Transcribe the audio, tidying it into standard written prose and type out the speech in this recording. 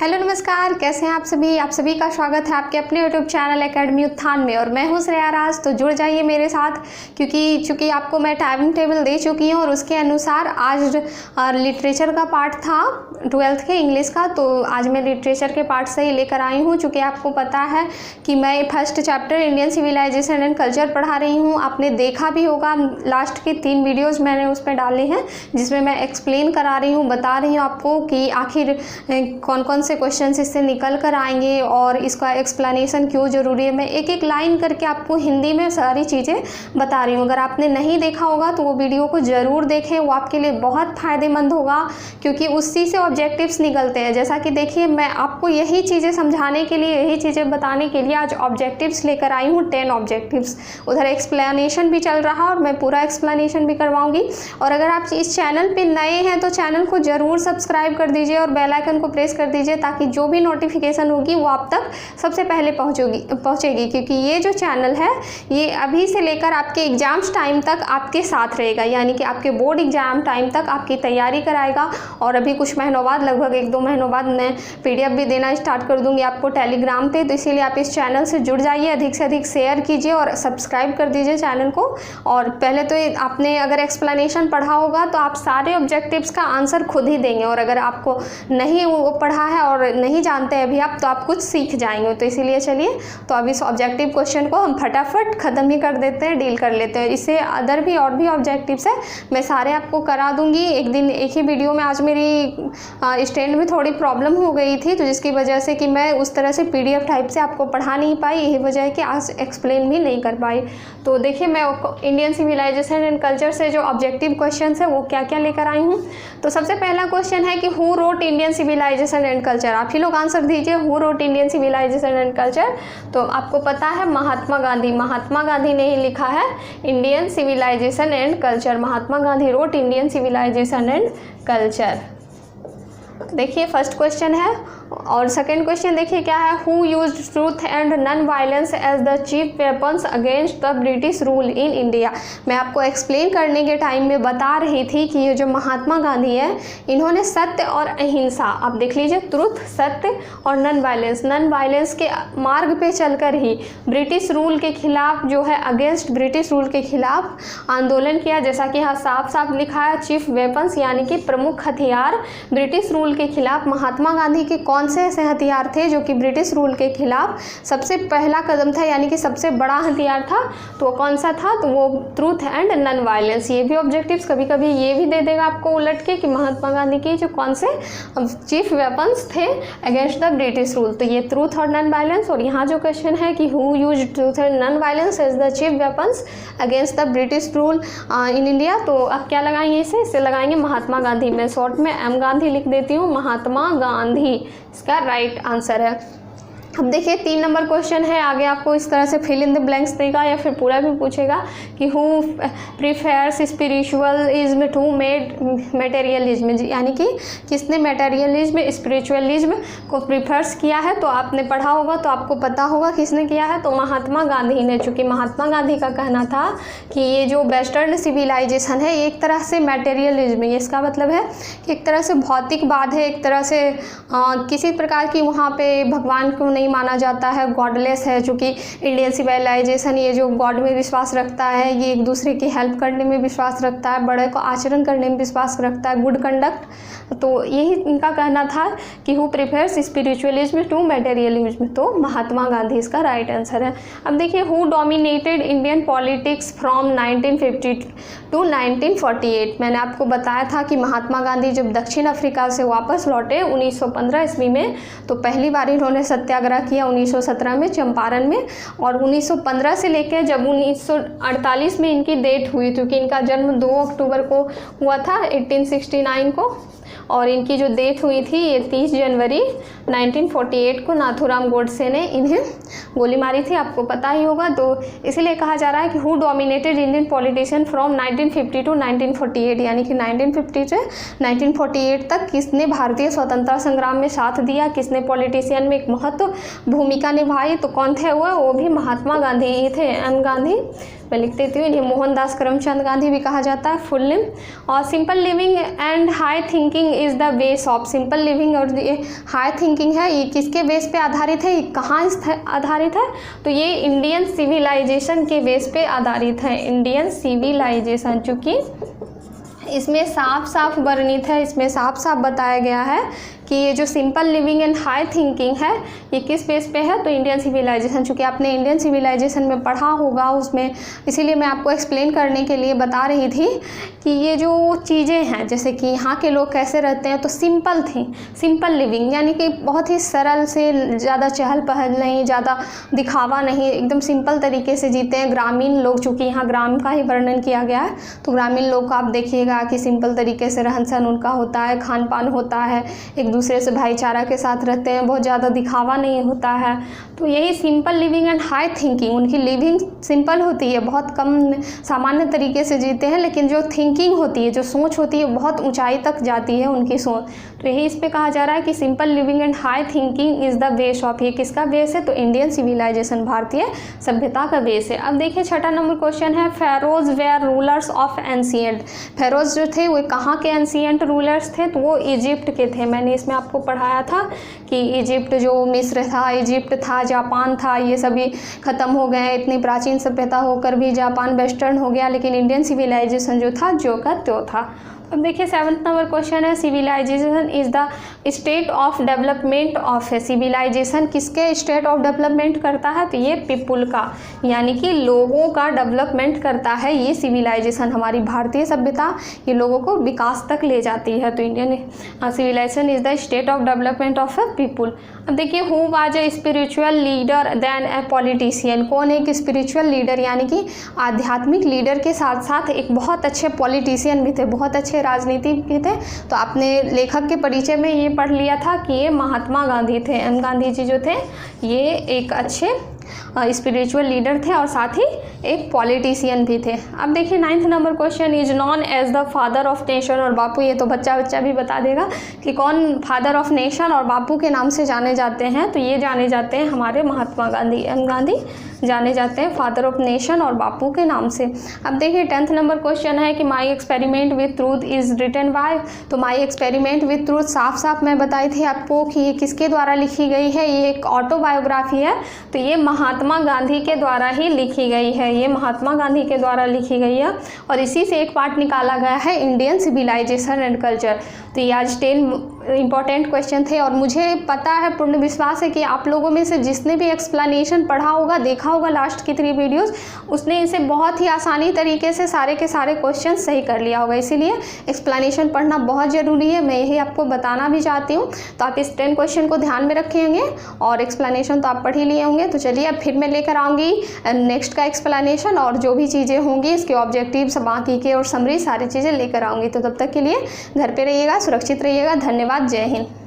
Hello नमस्कार, कैसे हैं आप सभी का स्वागत है आपके अपने यूट्यूब चैनल एकेडमी उत्थान में। और मैं हूं श्रेया राज। तो जुड़ जाइए मेरे साथ, क्योंकि चूँकि आपको मैं टाइम टेबल दे चुकी हूं और उसके अनुसार आज लिटरेचर का पार्ट था 12th के इंग्लिश का। तो आज मैं लिटरेचर के पार्ट से ही लेकर आई हूँ। चूँकि आपको पता है कि मैं first chapter Indian civilisation and culture पढ़ा रही हूँ। आपने देखा भी होगा, लास्ट के 3 वीडियोज़ मैंने उस पर डाले हैं जिसमें मैं एक्सप्लेन करा रही हूँ, बता रही हूँ आपको कि आखिर कौन कौन से क्वेश्चंस इससे निकल कर आएंगे और इसका एक्सप्लेनेशन क्यों ज़रूरी है। मैं एक एक लाइन करके आपको हिंदी में सारी चीज़ें बता रही हूँ। अगर आपने नहीं देखा होगा तो वो वीडियो को ज़रूर देखें, वो आपके लिए बहुत फ़ायदेमंद होगा, क्योंकि उसी से ऑब्जेक्टिव्स निकलते हैं। जैसा कि देखिए, मैं आपको यही चीज़ें समझाने के लिए, यही चीज़ें बताने के लिए आज ऑब्जेक्टिव्स लेकर आई हूँ, 10 ऑब्जेक्टिव्स। उधर एक्सप्लेनेशन भी चल रहा और मैं पूरा एक्सप्लेनेशन भी करवाऊँगी। और अगर आप इस चैनल पर नए हैं तो चैनल को ज़रूर सब्सक्राइब कर दीजिए और बेल आइकन को प्रेस कर दीजिए, ताकि जो भी नोटिफिकेशन होगी वो आप तक सबसे पहले पहुंचेगी। क्योंकि ये जो चैनल है ये अभी से लेकर आपके एग्ज़ाम्स टाइम तक आपके साथ रहेगा, यानी कि आपके बोर्ड एग्ज़ाम टाइम तक आपकी तैयारी कराएगा। और अभी कुछ महीनों बाद, लगभग 1-2 महीनों बाद मैं PDF भी देना स्टार्ट कर दूँगी आपको टेलीग्राम पे। तो इसीलिए आप इस चैनल से जुड़ जाइए, अधिक से अधिक शेयर कीजिए और सब्सक्राइब कर दीजिए चैनल को। और पहले तो आपने अगर एक्सप्लेनेशन पढ़ा होगा तो आप सारे ऑब्जेक्टिव्स का आंसर खुद ही देंगे, और अगर आपको नहीं वो पढ़ा है और नहीं जानते हैं अभी आप, तो आप कुछ सीख जाएंगे। तो इसीलिए चलिए, तो अब इस ऑब्जेक्टिव क्वेश्चन को हम फटाफट ख़त्म ही कर देते हैं, डील कर लेते हैं। इससे अदर भी और भी ऑब्जेक्टिव्स है, मैं सारे आपको करा दूंगी एक दिन एक ही वीडियो में। आज मेरी स्टैंड में थोड़ी प्रॉब्लम हो गई थी, तो जिसकी वजह से कि मैं उस तरह से PDF टाइप से आपको पढ़ा नहीं पाई, यही वजह है कि आज एक्सप्लेन भी नहीं कर पाई। तो देखिए, मैं इंडियन सिविलाइजेशन एंड कल्चर से जो ऑब्जेक्टिव क्वेश्चन है वो क्या क्या लेकर आई हूँ। तो सबसे पहला क्वेश्चन है कि who wrote Indian civilisation and culture. आप ही लोग आंसर दीजिए, who wrote Indian civilisation and culture. तो आपको पता है महात्मा गांधी ने ही लिखा है Indian civilisation and culture. Mahatma Gandhi wrote Indian civilisation and culture. देखिए फर्स्ट क्वेश्चन है। और सेकंड क्वेश्चन देखिए क्या है, who used truth and non violence as the chief weapons against the British rule in India. मैं आपको एक्सप्लेन करने के टाइम में बता रही थी कि ये जो महात्मा गांधी है, इन्होंने सत्य और अहिंसा, आप देख लीजिए, ट्रूथ, सत्य और नॉन वायलेंस के मार्ग पे चलकर ही ब्रिटिश रूल के खिलाफ जो है, अगेंस्ट ब्रिटिश रूल के खिलाफ आंदोलन किया। जैसा कि यहाँ साफ साफ लिखा है, चीफ वेपन्स यानी कि प्रमुख हथियार ब्रिटिश रूल के खिलाफ। महात्मा गांधी के कौन से ऐसे हथियार थे जो कि ब्रिटिश रूल के खिलाफ सबसे पहला कदम था, यानी कि सबसे बड़ा हथियार था, तो वो कौन सा था? तो वो ट्रूथ एंड नॉन वायलेंस। ये भी ऑब्जेक्टिव्स कभी कभी ये भी दे देगा आपको उलट के कि महात्मा गांधी के जो कौन से चीफ वेपन्स थे अगेंस्ट द ब्रिटिश रूल, तो ये ट्रूथ और नॉन वायलेंस। और यहाँ जो क्वेश्चन है कि who use truth and non violence as the chief weapons against the British rule in India, तो आप क्या लगाएंगे इससे लगाएंगे महात्मा गांधी। मैं शॉर्ट में M गांधी लिख देती हूँ, महात्मा गांधी इसका राइट आंसर है। अब देखिए 3 नंबर क्वेश्चन है, आगे आपको इस तरह से फिल इन द ब्लैंक्स देगा या फिर पूरा भी पूछेगा कि हु प्रीफेयर्स स्पिरिचुअलिज्म टू मेटेरियलिज्म, यानी कि किसने मेटेरियलिज्म स्पिरिचुअलिज्म को प्रीफर्स किया है। तो आपने पढ़ा होगा तो आपको पता होगा किसने किया है, तो महात्मा गांधी ने। चूँकि महात्मा गांधी का कहना था कि ये जो वेस्टर्न सिविलाइजेशन है, एक तरह से मेटेरियलिज्म, इसका मतलब है कि एक तरह से भौतिकवाद है, एक तरह से किसी प्रकार की वहाँ पे भगवान को नहीं माना जाता है, गॉडलेस है। चूँकि इंडियन सिविलाइजेशन ये जो गॉड में विश्वास रखता है, ये एक दूसरे की हेल्प करने में विश्वास रखता है, बड़े को आचरण करने में विश्वास रखता है, गुड कंडक्ट। तो यही इनका कहना था कि who prefers spiritualism to materialism, तो महात्मा गांधी इसका राइट आंसर है। अब देखिए, who dominated Indian politics from 1950 to 1948। मैंने आपको बताया था कि महात्मा गांधी जब दक्षिण अफ्रीका से वापस लौटे 1915 ईस्वी में, तो पहली बार इन्होंने सत्याग्रह किया 1917 में चंपारण में। और 1915 से लेकर जब 1948 में इनकी डेट हुई, क्योंकि इनका जन्म 2 अक्टूबर को हुआ था 1869 को, और इनकी जो डेथ हुई थी ये 30 जनवरी 1948 को नाथूराम गोडसे ने इन्हें गोली मारी थी, आपको पता ही होगा। तो इसीलिए कहा जा रहा है कि who dominated Indian politician from 1950 to 1948, यानी कि 1950 से 1948 तक किसने भारतीय स्वतंत्रता संग्राम में साथ दिया, किसने पॉलिटिशियन में एक महत्व भूमिका निभाई, तो कौन थे वो भी महात्मा गांधी ही थे, M गांधी मैं लिख देती हूँ, ये मोहनदास करमचंद गांधी भी कहा जाता है फुल नेम। और simple living and high thinking is the base of, simple living और ये हाई थिंकिंग है, ये किसके बेस पे आधारित है, ये कहाँ आधारित है, तो ये इंडियन सिविलाइजेशन के बेस पे आधारित है, इंडियन सिविलाइजेशन। चूँकि इसमें साफ साफ वर्णित है, इसमें साफ साफ बताया गया है कि ये जो simple living and high thinking है ये किस बेस पे है, तो इंडियन सिविलाइजेशन। चूँकि आपने इंडियन सिविलाइजेशन में पढ़ा होगा उसमें, इसीलिए मैं आपको एक्सप्लेन करने के लिए बता रही थी कि ये जो चीज़ें हैं जैसे कि यहाँ के लोग कैसे रहते हैं, तो सिंपल थी, सिंपल लिविंग यानी कि बहुत ही सरल से, ज़्यादा चहल पहल नहीं, ज़्यादा दिखावा नहीं, एकदम सिंपल तरीके से जीते हैं ग्रामीण लोग। चूँकि यहाँ ग्राम का ही वर्णन किया गया है, तो ग्रामीण लोग को आप देखिएगा कि सिंपल तरीके से रहन सहन उनका होता है, खान पान होता है, एक दूसरे से भाईचारा के साथ रहते हैं, बहुत ज़्यादा दिखावा नहीं होता है। तो यही simple living and high thinking, उनकी लिविंग सिंपल होती है, बहुत कम सामान्य तरीके से जीते हैं, लेकिन जो थिंकिंग होती है, जो सोच होती है, बहुत ऊंचाई तक जाती है उनकी सोच। तो यही इस पे कहा जा रहा है कि simple living and high thinking is the base of, ये किसका बेस है, तो इंडियन सिविलाइजेशन, भारतीय सभ्यता का बेस है। अब देखिए छठा नंबर क्वेश्चन है, pharaohs were rulers of ancient. Pharaohs जो थे वो कहाँ के एंशिएंट रूलर्स थे, तो वो इजिप्ट के थे। मैंने इसमें आपको पढ़ाया था कि इजिप्ट जो मिस्र था, इजिप्ट था, जापान था, ये सभी ख़त्म हो गए। इतनी प्राचीन सभ्यता होकर भी जापान वेस्टर्न हो गया, लेकिन इंडियन सिविलाइजेशन जो था जो का त्यो था। अब देखिए 7th नंबर क्वेश्चन है, civilisation is the state of development of है। सिविलाइजेशन किसके स्टेट ऑफ डेवलपमेंट करता है, तो ये पीपुल का, यानी कि लोगों का डेवलपमेंट करता है ये सिविलाइजेशन। हमारी भारतीय सभ्यता ये लोगों को विकास तक ले जाती है, तो Indian civilization is the state of development of a people. अब देखिए who was a spiritual leader than a politician. कौन एक स्पिरिचुअल लीडर यानी कि आध्यात्मिक लीडर के साथ साथ एक बहुत अच्छे पॉलिटिशियन भी थे, बहुत अच्छे राजनीतिक भी थे। तो आपने लेखक के परिचय में ये पढ़ लिया था कि ये महात्मा गांधी थे। गांधी जी जो थे ये एक अच्छे स्पिरिचुअल लीडर थे और साथ ही एक पॉलिटिशियन भी थे। अब देखिए 9th number question, is known as the father of nation और बापू। ये तो बच्चा भी बता देगा कि कौन फादर ऑफ नेशन और बापू के नाम से जाने जाते हैं, तो ये जाने जाते हैं हमारे महात्मा गांधी। गांधी जाने जाते हैं फादर ऑफ नेशन और बापू के नाम से। अब देखिए 10th नंबर क्वेश्चन है कि my experiment with truth is written by. तो माई एक्सपेरिमेंट विथ ट्रूथ साफ साफ मैं बताई थी आपको कि ये किसके द्वारा लिखी गई है, ये एक ऑटोबायोग्राफी है, तो ये महात्मा गांधी के द्वारा ही लिखी गई है, ये महात्मा गांधी के द्वारा लिखी गई है। और इसी से एक पार्ट निकाला गया है इंडियन सिविलाइजेशन एंड कल्चर। तो ये आज 10 इंपॉर्टेंट क्वेश्चन थे और मुझे पता है, पूर्ण विश्वास है कि आप लोगों में से जिसने भी एक्सप्लेनेशन पढ़ा होगा, देखा होगा लास्ट की 3 वीडियोस, उसने इसे बहुत ही आसानी तरीके से सारे के सारे क्वेश्चन सही कर लिया होगा। इसीलिए एक्सप्लेनेशन पढ़ना बहुत ज़रूरी है, मैं यही आपको बताना भी चाहती हूँ। तो आप इस 10 क्वेश्चन को ध्यान में रखे होंगे और एक्सप्लेनेशन तो आप पढ़ ही लिए होंगे। तो चलिए अब फिर मैं लेकर आऊँगी नेक्स्ट का एक्सप्लेनेशन और जो भी चीज़ें होंगी इसके ऑब्जेक्टिव्स, बाकी के और समरी सारी चीज़ें लेकर आऊँगी। तो तब तक के लिए घर पर रहिएगा, सुरक्षित रहिएगा। धन्यवाद, जय हिंद।